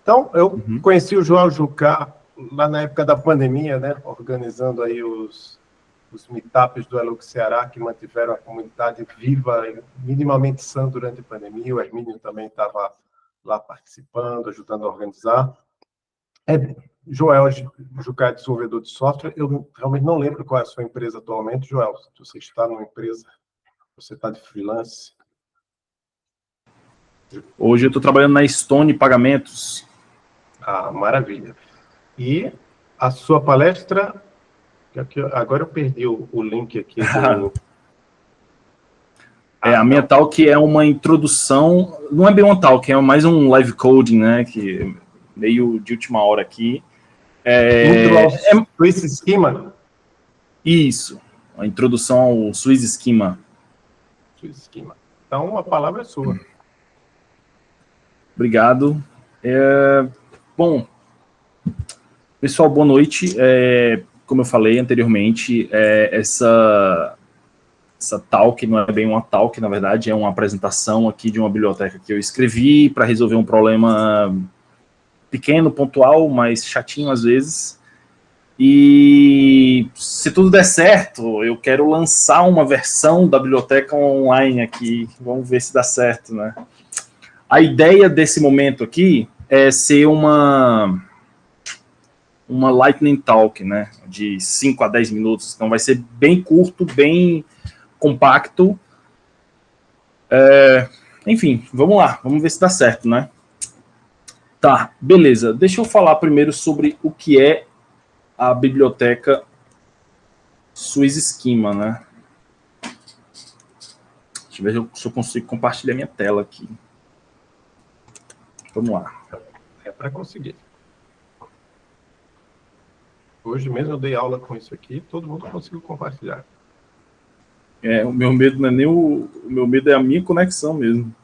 Então, eu conheci o Joel Jucá lá na época da pandemia, né? Organizando aí os meetups do Elux Ceará, que mantiveram a comunidade viva, minimamente sã durante a pandemia. O Hermínio também estava lá participando, ajudando a organizar. Joel Jucá é desenvolvedor de software. Eu realmente não lembro qual é a sua empresa atualmente, Joel. Se você está numa empresa, você está de freelance. Hoje eu estou trabalhando na Stone Pagamentos. Ah, maravilha. E a sua palestra, agora eu perdi o link aqui do... A minha talk é uma introdução, não é bem uma talk, é mais um live coding, né, que meio de última hora aqui. Intro ao Swiss Schema? Isso, a introdução ao Swiss Schema. Swiss Schema. Então, a palavra é sua. Obrigado. Bom, pessoal, boa noite. Como eu falei anteriormente, essa talk não é bem uma talk, na verdade, é uma apresentação aqui de uma biblioteca que eu escrevi para resolver um problema pequeno, pontual, mas chatinho às vezes. E se tudo der certo, eu quero lançar uma versão da biblioteca online aqui. Vamos ver se dá certo, né? A ideia desse momento aqui é ser uma Lightning Talk, né? De 5 a 10 minutos. Então vai ser bem curto, bem compacto. Enfim, vamos lá. Vamos ver se dá certo, né? Tá, beleza. Deixa eu falar primeiro sobre o que é a biblioteca Swiss Schema, né? Deixa eu ver se eu consigo compartilhar minha tela aqui. Vamos lá. É para conseguir. Hoje mesmo eu dei aula com isso aqui, todo mundo conseguiu compartilhar. O meu medo não é nem o meu medo é a minha conexão mesmo.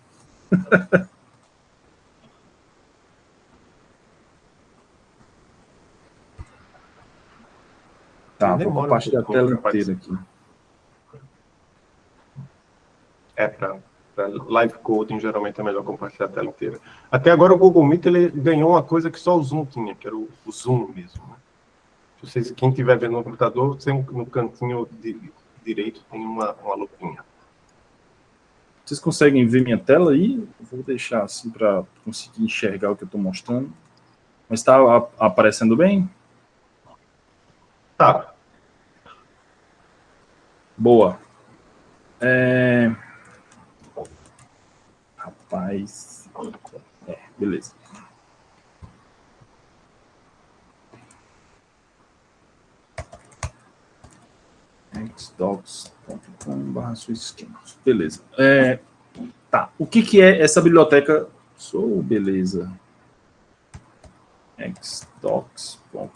Tá, vou compartilhar a tela inteira aqui. Para live coding, geralmente é melhor compartilhar a tela inteira. Até agora o Google Meet ele ganhou uma coisa que só o Zoom tinha, que era o Zoom mesmo. Né? Quem estiver vendo no computador, no cantinho direito tem uma lupinha. Vocês conseguem ver minha tela aí? Vou deixar assim para conseguir enxergar o que eu estou mostrando. Mas está aparecendo bem? Tá. Boa. Rapaz. Beleza. xdocs.com/swissschema. Beleza. Tá. O que é essa biblioteca? Beleza. xdocs.pm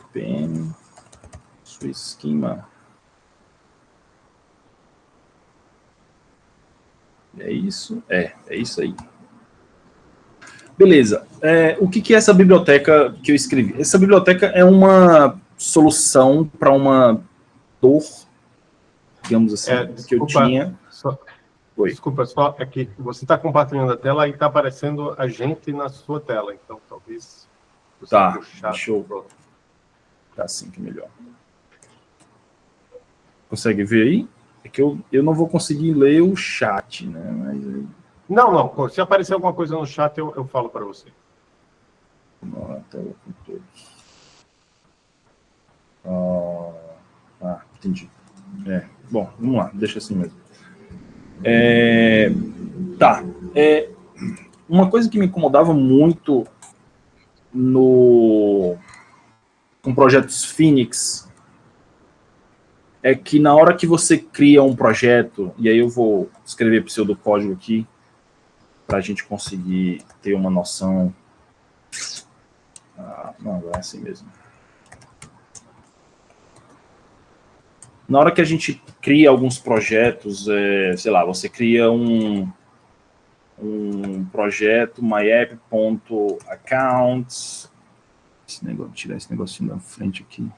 swissschema. É isso? É isso aí. Beleza. O que é essa biblioteca que eu escrevi? Essa biblioteca é uma solução para uma dor, digamos assim, que eu tinha. Desculpa, só é que você está compartilhando a tela e está aparecendo a gente na sua tela, então talvez você puxar. Deixa eu... Tá assim que é melhor. Consegue ver aí? É que eu não vou conseguir ler o chat, né? Mas... Não. Se aparecer alguma coisa no chat, eu falo para você. Na tela com todos. Entendi. Bom, vamos lá, deixa assim mesmo. Tá. Uma coisa que me incomodava muito com projetos Phoenix é que na hora que você cria um projeto, e aí eu vou escrever pseudocódigo aqui, para a gente conseguir ter uma noção. Não, é assim mesmo. Na hora que a gente cria alguns projetos, sei lá, você cria um projeto myapp.accounts. Tirar esse negocinho da frente aqui.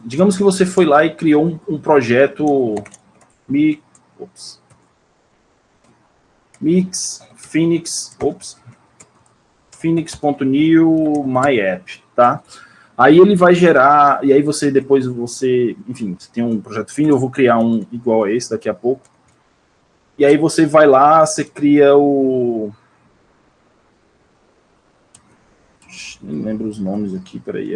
Digamos que você foi lá e criou um projeto. mix Phoenix.new myapp, tá? Aí ele vai gerar, e aí você depois, enfim, você tem um projeto Phoenix, eu vou criar um igual a esse daqui a pouco. E aí você vai lá, você cria o... Nem lembro os nomes aqui, peraí,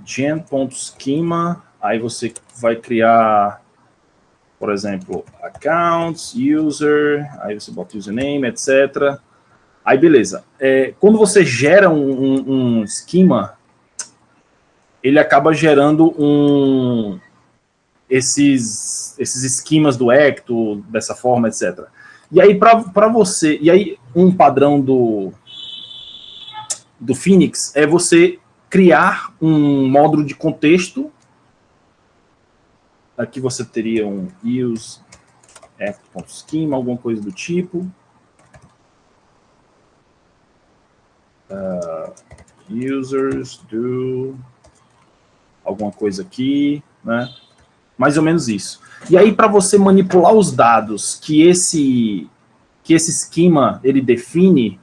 gen.schema, aí você vai criar, por exemplo, accounts, user, aí você bota username, etc. Aí, beleza. Quando você gera um schema, ele acaba gerando esses esquemas do Ecto, dessa forma, etc. E aí, para você... E aí, um padrão do Phoenix é você criar um módulo de contexto. Aqui você teria um use Ecto.schema, alguma coisa do tipo. Users do alguma coisa aqui, né? Mais ou menos isso. E aí, para você manipular os dados que esse esquema ele define,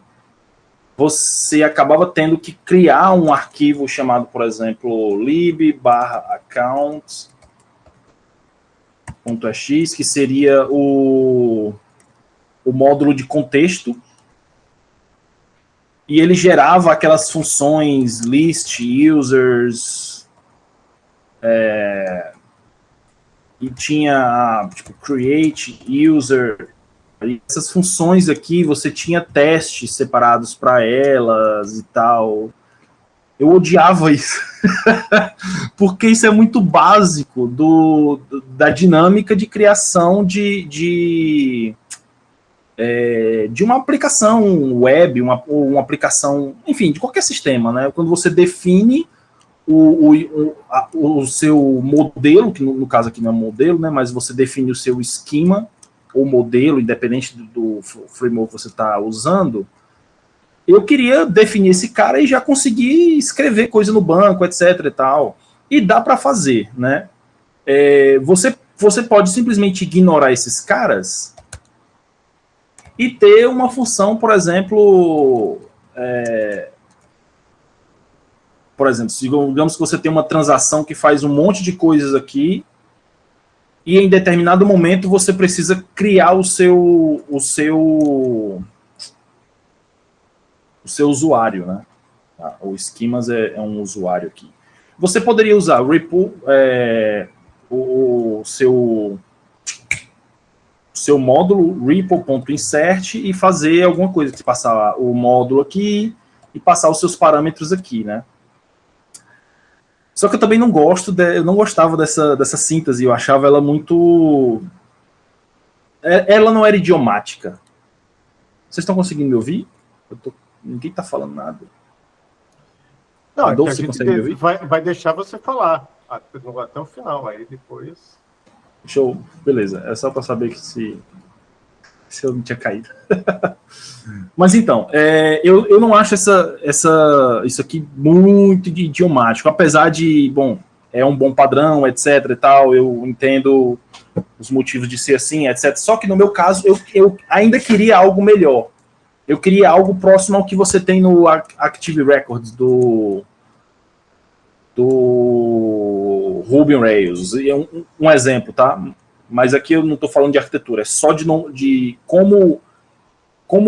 você acabava tendo que criar um arquivo chamado, por exemplo, lib/accounts.x, que seria o módulo de contexto, e ele gerava aquelas funções list, users, e tinha tipo create, user, e essas funções aqui você tinha testes separados para elas e tal. Eu odiava isso, porque isso é muito básico da dinâmica de criação de uma aplicação web, uma aplicação, enfim, de qualquer sistema, né? Quando você define o seu modelo, que no caso aqui não é modelo, né? Mas você define o seu esquema, ou modelo, independente do framework que você está usando. Eu queria definir esse cara e já conseguir escrever coisa no banco, etc. e tal. E dá para fazer, né? Você pode simplesmente ignorar esses caras e ter uma função, por exemplo, digamos que você tem uma transação que faz um monte de coisas aqui e em determinado momento você precisa criar o seu usuário, né? O schemas é um usuário aqui. Você poderia usar repo, o seu módulo repo.insert e fazer alguma coisa, que passar o módulo aqui e passar os seus parâmetros aqui, né? Só que eu também não gostava dessa síntese, eu achava ela muito... Ela não era idiomática. Vocês estão conseguindo me ouvir? Ninguém está falando nada. Não, a você consegue me ouvir? Vai deixar você falar até o final, aí depois... Show, beleza. É só para saber se eu não tinha caído. Mas então, eu não acho isso aqui muito idiomático, apesar de, bom, é um bom padrão, etc e tal, eu entendo os motivos de ser assim, etc. Só que no meu caso, eu ainda queria algo melhor. Eu queria algo próximo ao que você tem no Active Records do Ruby on Rails. Um exemplo, tá? Mas aqui eu não estou falando de arquitetura, é só de como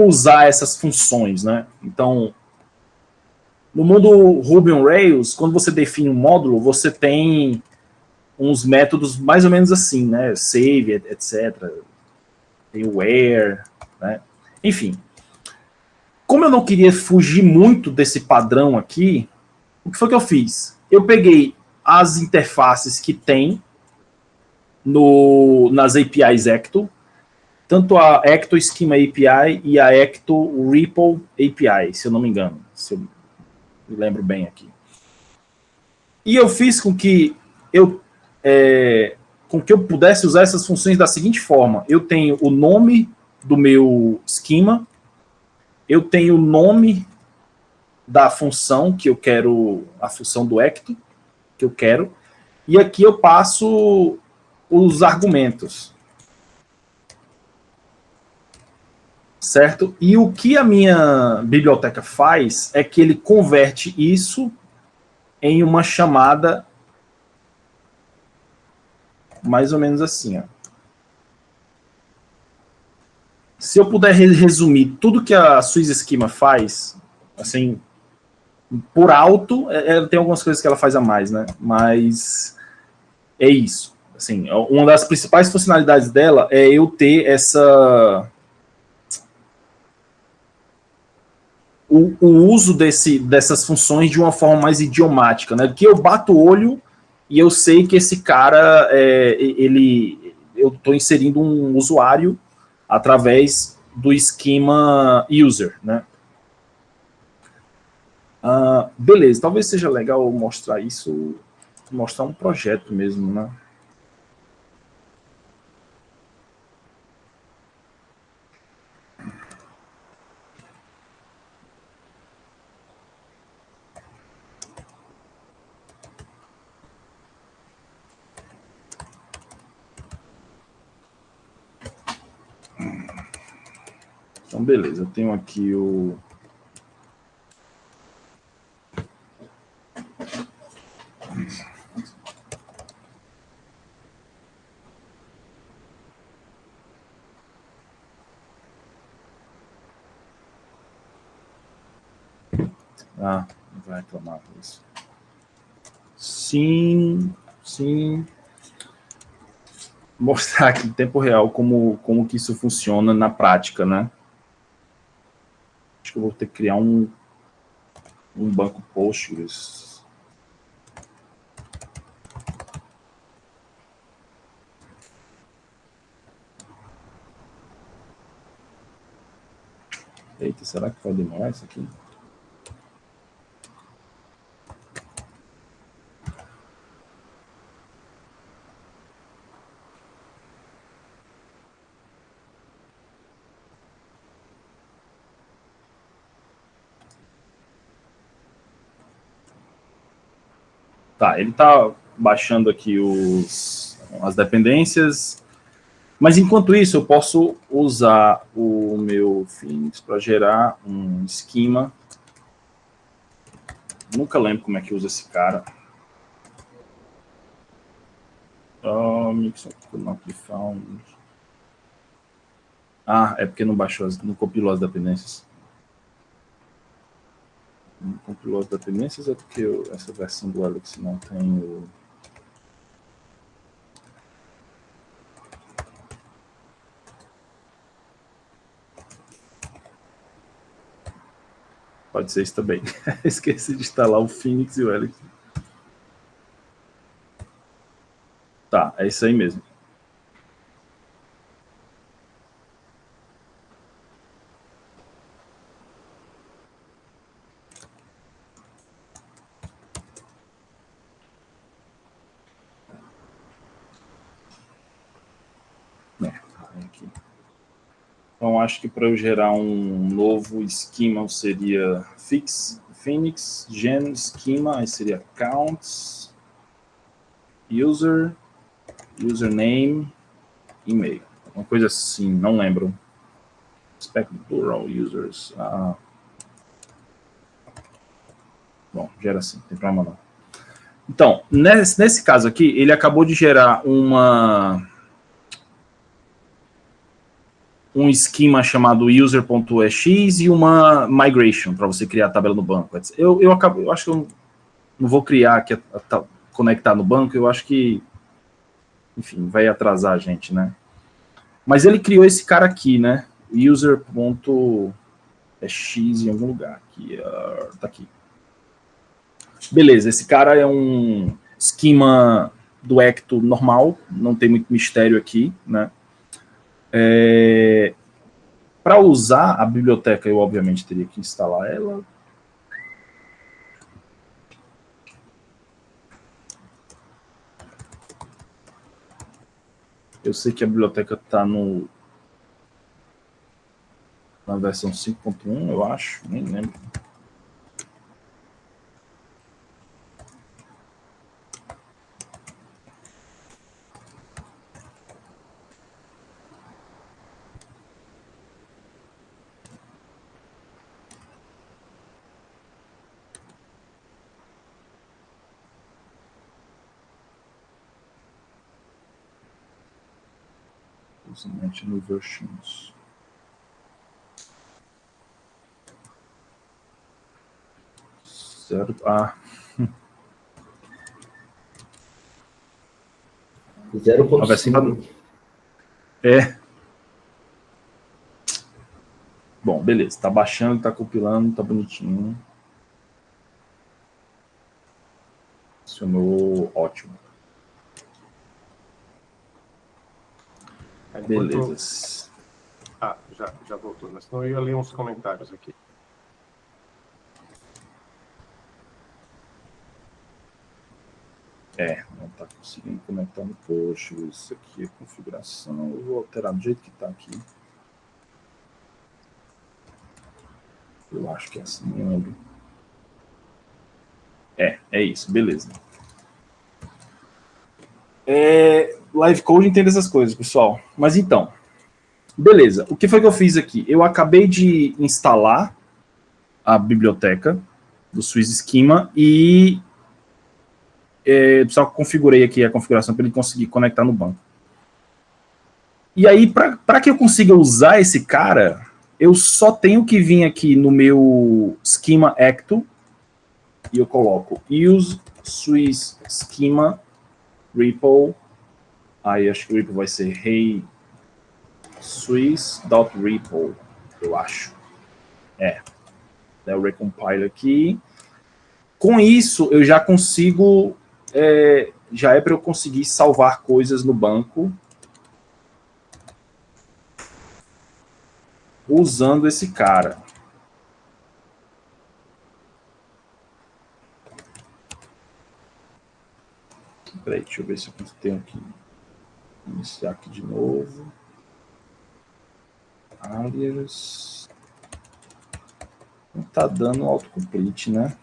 usar essas funções, né? Então, no mundo Ruby on Rails, quando você define um módulo, você tem uns métodos mais ou menos assim, né? Save, etc. Tem o where, né? Enfim. Como eu não queria fugir muito desse padrão aqui, o que foi que eu fiz? Eu peguei as interfaces que tem nas APIs Ecto, tanto a Ecto Schema API e a Ecto Ripple API, se eu não me engano, se eu me lembro bem aqui. E eu fiz com que eu pudesse usar essas funções da seguinte forma: eu tenho o nome do meu schema, eu tenho o nome da função que eu quero, a função do Ecto que eu quero, e aqui eu passo os argumentos. Certo? E o que a minha biblioteca faz é que ele converte isso em uma chamada mais ou menos assim. Ó. Se eu puder resumir tudo que a Swiss Schema faz, assim, por alto, tem algumas coisas que ela faz a mais, né? Mas é isso. Assim, uma das principais funcionalidades dela é eu ter o uso dessas funções de uma forma mais idiomática, né? Que eu bato o olho e eu sei que esse cara, eu estou inserindo um usuário através do esquema user, né? Beleza, talvez seja legal mostrar isso, mostrar um projeto mesmo, né? Então, beleza, eu tenho aqui o... não vai reclamar disso. Sim. Mostrar aqui em tempo real como que isso funciona na prática, né? Acho que eu vou ter que criar um banco Postgres. Eita, será que vai demorar isso aqui? Tá, ele está baixando aqui as dependências, mas enquanto isso eu posso usar o meu Phoenix para gerar um esquema. Nunca lembro como é que usa esse cara. É porque não baixou, não compilou as dependências. Não compilou as dependências é porque essa versão do Alex não tem o... Pode ser isso também. Esqueci de instalar o Phoenix e o Alex. Tá, é isso aí mesmo. Aqui. Então, acho que para eu gerar um novo esquema seria Phoenix, gen, schema, aí seria counts, user, username, e-mail. Uma coisa assim, não lembro. Spec plural users. Bom, gera assim, não tem problema não. Então, nesse caso aqui, ele acabou de gerar um esquema chamado user.ex e uma migration para você criar a tabela no banco. Eu acho que eu não vou criar aqui, conectar no banco, eu acho que, enfim, vai atrasar a gente, né? Mas ele criou esse cara aqui, né? User.ex em algum lugar. Aqui, tá aqui. Beleza, esse cara é um esquema do Ecto normal, não tem muito mistério aqui, né? Para usar a biblioteca, eu obviamente teria que instalar ela. Eu sei que a biblioteca está na versão 5.1, eu acho, nem lembro. Simplesmente no versions. Certo. Ah. 0.5. É. Bom, beleza. Tá baixando, tá compilando, tá bonitinho. Funcionou ótimo. Beleza. Ah, já voltou, mas senão eu ia ler uns comentários aqui. Não tá conseguindo conectar no post. Isso aqui é configuração. Eu vou alterar do jeito que tá aqui. Eu acho que é assim, não lembro. É isso, beleza. Live Code entende essas coisas, pessoal. Mas então, beleza. O que foi que eu fiz aqui? Eu acabei de instalar a biblioteca do Swiss Schema e só configurei aqui a configuração para ele conseguir conectar no banco. E aí, para que eu consiga usar esse cara, eu só tenho que vir aqui no meu Schema Acto e eu coloco use Swiss Schema REPL. Aí acho que o REPL vai ser hey swiss.repl, eu acho. Eu recompile aqui. Com isso, eu já consigo, já é para eu conseguir salvar coisas no banco usando esse cara. Peraí, deixa eu ver se eu tenho que iniciar aqui de novo. Alias. Não tá dando autocomplete, né?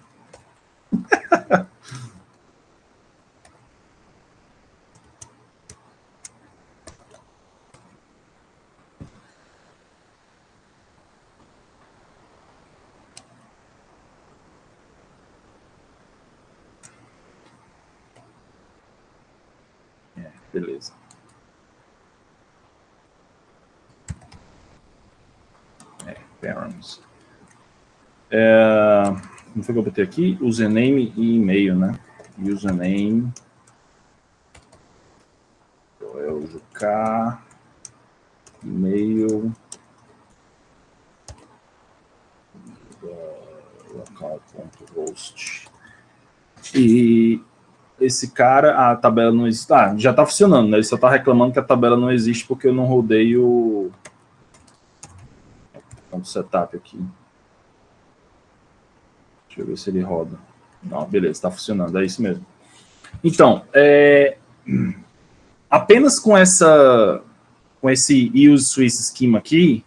Beleza. Parents. Como foi que eu botei aqui? Username e e-mail, né? Username. Joel Jucá. E-mail. Local.host. E esse cara, a tabela não existe. Já está funcionando, né? Ele só está reclamando que a tabela não existe porque eu não rodei o setup aqui. Deixa eu ver se ele roda. Não, beleza, está funcionando, é isso mesmo. Então, apenas com esse use Swiss Schema aqui,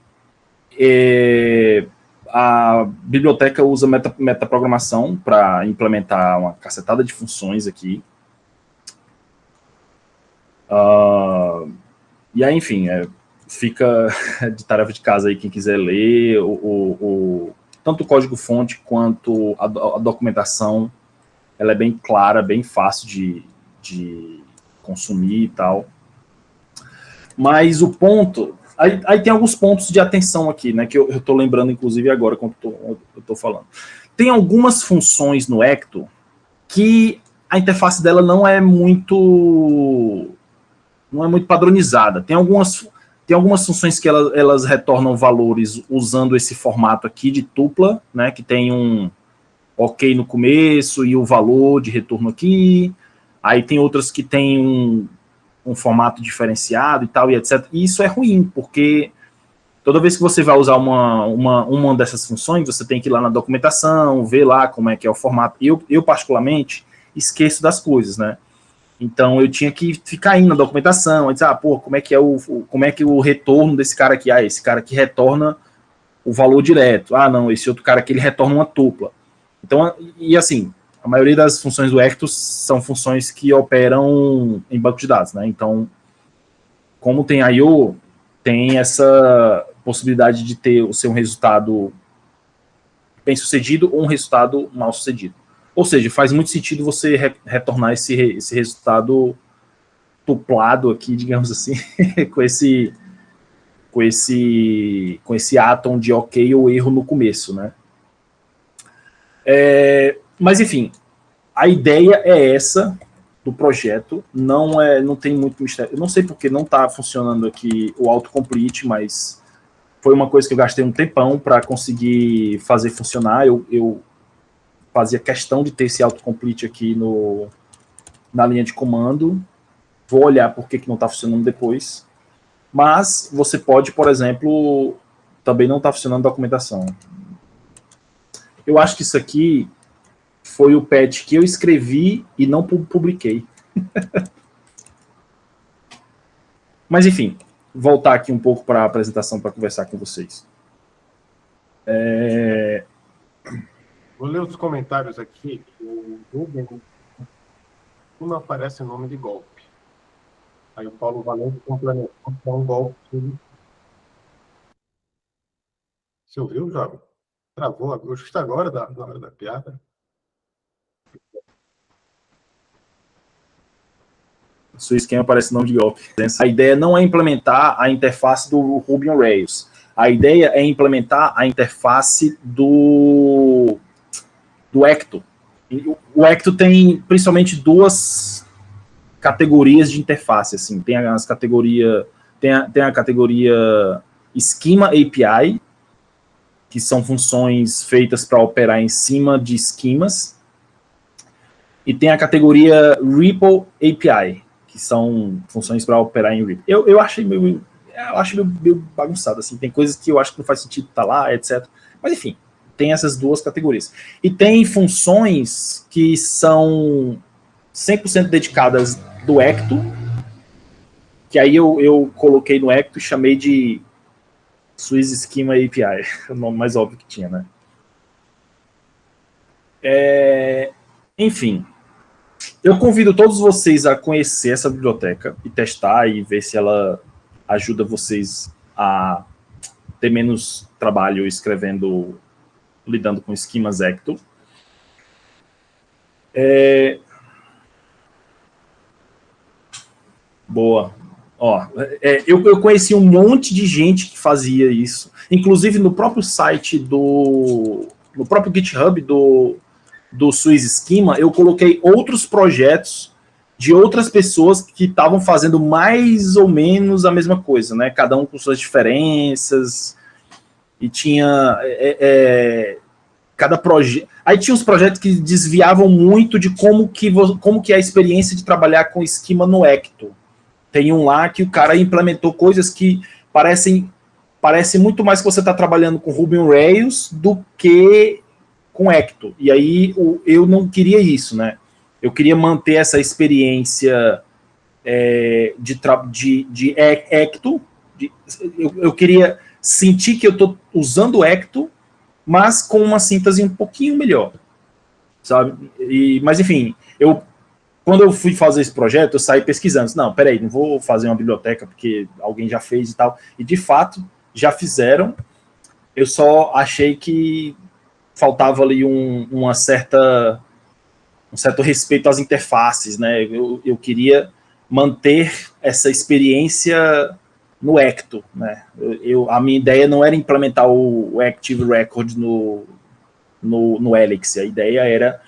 a biblioteca usa metaprogramação para implementar uma cacetada de funções aqui. E aí, enfim, fica de tarefa de casa aí quem quiser ler tanto o código-fonte quanto a documentação. Ela é bem clara, bem fácil de consumir e tal. Mas o ponto... Aí tem alguns pontos de atenção aqui, né, que eu estou lembrando, inclusive, agora, quando eu estou falando. Tem algumas funções no Ecto que a interface dela não é muito padronizada. Tem algumas funções que elas retornam valores usando esse formato aqui de tupla, né, que tem um OK no começo e o valor de retorno aqui. Aí tem outras que tem um formato diferenciado e tal, e etc. E isso é ruim, porque toda vez que você vai usar uma dessas funções, você tem que ir lá na documentação, ver lá como é que é o formato. Eu particularmente, esqueço das coisas, né? Então, eu tinha que ficar indo na documentação, e dizer, como é que o retorno desse cara aqui? Esse cara aqui retorna o valor direto. Não, esse outro cara aqui, ele retorna uma tupla. Então, e assim, a maioria das funções do Ectos são funções que operam em banco de dados, né? Então, como tem I/O, tem essa possibilidade de ter o seu resultado bem sucedido ou um resultado mal sucedido. Ou seja, faz muito sentido você retornar esse resultado tuplado aqui, digamos assim, com esse esse atom de ok ou erro no começo, né? Mas, enfim, a ideia é essa do projeto, não tem muito mistério. Eu não sei porque não está funcionando aqui o autocomplete, mas foi uma coisa que eu gastei um tempão para conseguir fazer funcionar. Eu fazia questão de ter esse autocomplete aqui na linha de comando. Vou olhar por que não está funcionando depois. Mas você pode, por exemplo, também não está funcionando a documentação. Eu acho que isso aqui foi o patch que eu escrevi e não publiquei. Mas, enfim, voltar aqui um pouco para a apresentação para conversar com vocês. Vou ler os comentários aqui. O Rubem não aparece o nome de golpe. Aí o Paulo Valente complementou que é um golpe. Você ouviu, Jovem? Travou. Acho que está agora, na hora da piada. Seu esquema aparece nome de golpe. A ideia não é implementar a interface do Ruby on Rails. A ideia é implementar a interface do Ecto. O Ecto tem principalmente duas categorias de interface. Assim. Tem a categoria Schema API, que são funções feitas para operar em cima de esquemas. E tem a categoria REPL API, que são funções para operar em REPL. Eu achei meio bagunçado, assim. Tem coisas que eu acho que não faz sentido estar lá, etc. Mas, enfim, tem essas duas categorias. E tem funções que são 100% dedicadas do Ecto, que aí eu coloquei no Ecto e chamei de Swiss Schema API, o nome mais óbvio que tinha, né? Enfim, eu convido todos vocês a conhecer essa biblioteca e testar e ver se ela ajuda vocês a ter menos trabalho lidando com esquemas Ecto. Boa. Ó, eu conheci um monte de gente que fazia isso, inclusive no próprio site no próprio GitHub do Swiss Schema, eu coloquei outros projetos de outras pessoas que estavam fazendo mais ou menos a mesma coisa, né? Cada um com suas diferenças, e tinha cada projeto. Aí tinha uns projetos que desviavam muito de como que é a experiência de trabalhar com esquema no Ecto. Tem um lá que o cara implementou coisas que parece muito mais que você está trabalhando com Ruby on Rails do que com Ecto. E aí eu não queria isso, né? Eu queria manter essa experiência de Ecto. Eu queria sentir que eu estou usando Ecto, mas com uma síntese um pouquinho melhor, sabe? Mas, enfim, quando eu fui fazer esse projeto, eu saí pesquisando. Não, peraí, não vou fazer uma biblioteca porque alguém já fez e tal. E, de fato, já fizeram. Eu só achei que faltava ali um certo respeito às interfaces, né? Eu queria manter essa experiência no Ecto, né? A minha ideia não era implementar o Active Record no Elixir. A ideia era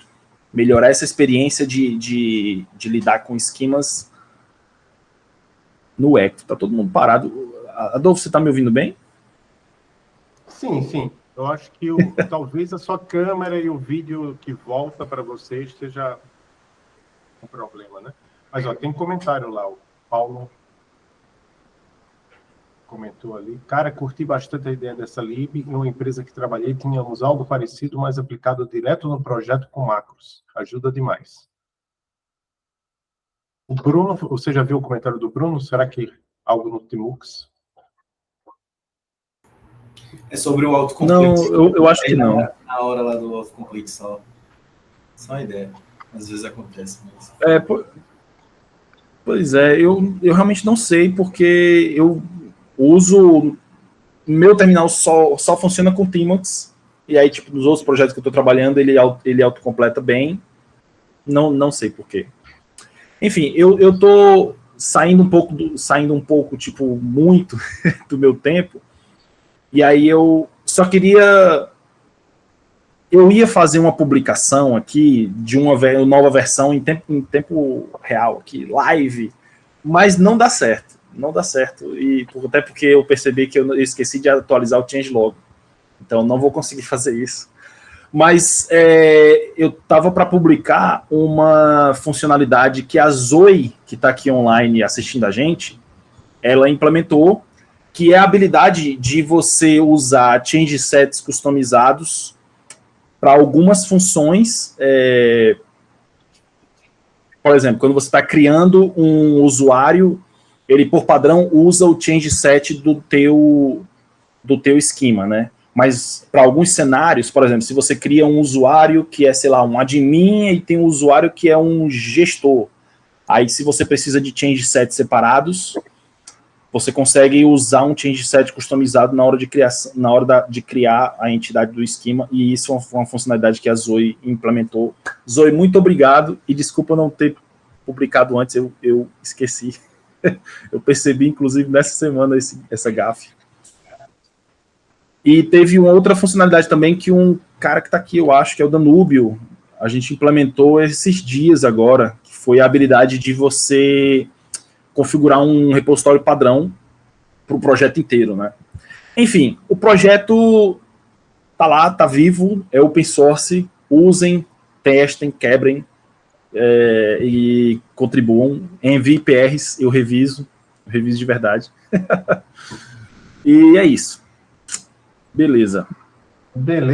melhorar essa experiência de lidar com esquemas no Ecto. Tá todo mundo parado. Adolfo, você tá me ouvindo bem? Sim. Eu acho que talvez a sua câmera e o vídeo que volta para você esteja um problema, né? Mas, ó, tem comentário lá. O Paulo comentou ali. Cara, curti bastante a ideia dessa lib. Em uma empresa que trabalhei, tínhamos algo parecido, mas aplicado direto no projeto com macros. Ajuda demais. O Bruno, você já viu o comentário do Bruno? Será que algo no Tmux? É sobre o autocomplete. Não, eu acho que não. Na hora lá do autocomplete, só uma ideia. Às vezes acontece. Mas... Pois é, eu realmente não sei, porque eu uso... Meu terminal só funciona com Tmux, e aí, tipo, nos outros projetos que eu estou trabalhando, ele autocompleta bem. Não sei por quê. Enfim, eu tô saindo um pouco, tipo, muito do meu tempo, e aí eu ia fazer uma publicação aqui de uma nova versão em tempo real, aqui, live, mas não dá certo, e até porque eu percebi que eu esqueci de atualizar o changelog, então não vou conseguir fazer isso. Mas eu estava para publicar uma funcionalidade que a Zoe, que está aqui online assistindo a gente, ela implementou, que é a habilidade de você usar change sets customizados para algumas funções. Por exemplo, quando você está criando um usuário, ele, por padrão, usa o change set do teu esquema, né? Mas para alguns cenários, por exemplo, se você cria um usuário que é, sei lá, um admin e tem um usuário que é um gestor, aí se você precisa de change sets separados, você consegue usar um change set customizado na hora de criar a entidade do esquema, e isso é uma funcionalidade que a Zoe implementou. Zoe, muito obrigado, e desculpa não ter publicado antes, eu esqueci. Eu percebi, inclusive, nessa semana essa gafe. E teve uma outra funcionalidade também que um cara que está aqui, eu acho, que é o Danúbio, a gente implementou esses dias agora, que foi a habilidade de você configurar um repositório padrão para o projeto inteiro, né? Enfim, o projeto tá lá, tá vivo, é open source, usem, testem, quebrem e contribuam. Envie PRs, eu reviso de verdade. E é isso. Beleza. Beleza.